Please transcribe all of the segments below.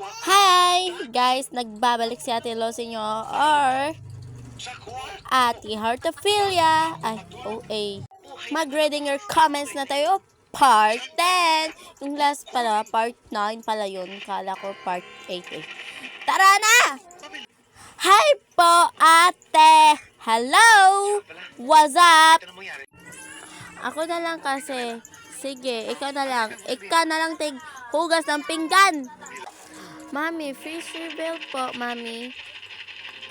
Hi! Guys, nagbabalik si Ate Lucy nyo or Ate Heartophilia. Ay, OA. Mag-reading your comments na tayo. Part 10. Yung last pala, part 9 pala yun. Kala ko part 8 eh. Tara na! Hi po, ate! Hello! What's up? Ako na lang kasi. Sige, ikaw na lang. Ikaw na lang hugas ng pinggan. Mami, face reveal po, mami.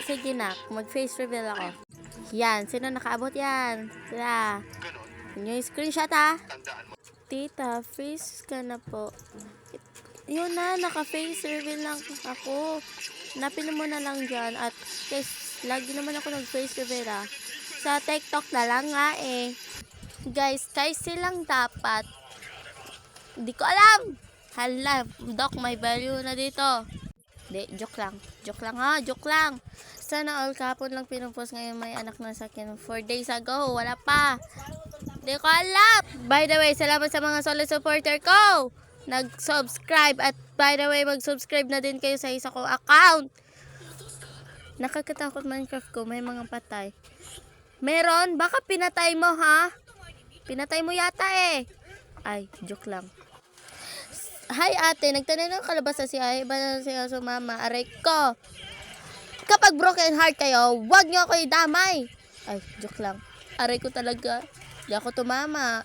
Sige na, mag-face reveal ako. Yan, sino nakaabot yan? Sila. Yung screenshot ha. Tita, face ka na po. Yun na, naka-face reveal lang ako. Napin mo na lang dyan. At guys, lagi naman ako nag-face reveal ha. Sa TikTok na lang nga eh. Guys, silang dapat. Hindi ko alam. Hala, Doc, may value na dito. Hindi, joke lang. Joke lang ha, joke lang. Sana all kapon lang pinupost ngayon may anak na sa akin. 4 days ago, wala pa. Hindi ko alam. By the way, salamat sa mga solid supporter ko. Nag-subscribe at by the way, mag-subscribe na din kayo sa isa kong account. Nakakatakot Minecraft ko, may mga patay. Meron? Baka pinatay mo ha? Pinatay mo yata eh. Ay, joke lang. Hi ate, nagtanong ng kalabasa si Ay, ba na siya sumama? Aray ko. Kapag broken heart kayo, wag nyo ako idamay. Ay, joke lang. Aray ko talaga. Di ako tumama.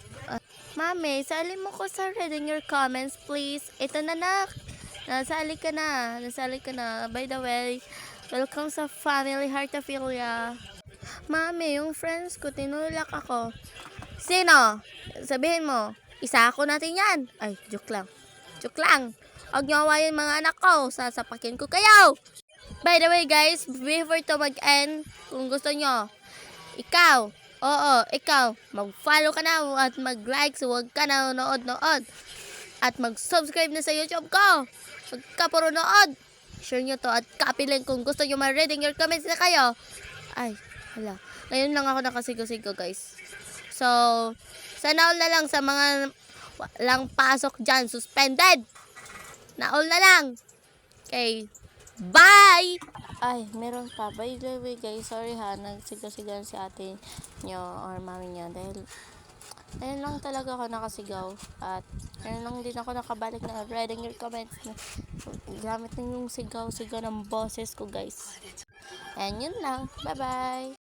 Mami, sali mo ko sa reading your comments, please. Ito na nak. Nasali ka na. Nasali ka na. By the way, welcome sa Family Heartophilia. Mami, yung friends ko, tinulak ako. Sino? Sabihin mo. Isa ako natin yan. Ay, joke lang. Joke lang. Huwag nyo awayin mga anak ko. Sasapakin ko kayo. By the way guys, before to mag-end, kung gusto nyo, ikaw, mag-follow ka na at mag-like, so huwag ka na nood. At mag-subscribe na sa YouTube ko. Huwag ka puro nood. Share nyo to at copy link kung gusto nyo ma-reading your comments na kayo. Ay, hala. Ngayon lang ako nakasigo-sigo guys. So, sana all na lang sa mga walang pasok dyan, suspended. Na all na lang. Okay. Bye! Ay, meron pa. By the way guys, sorry ha, nagsigaw-sigaw si ate nyo or mami nyo. Dahil, ayun lang talaga ako nakasigaw. At, ayun lang din ako nakabalik na reading your comments. Gamit na yung sigaw-sigaw ng boses ko guys. And yun lang. Bye-bye!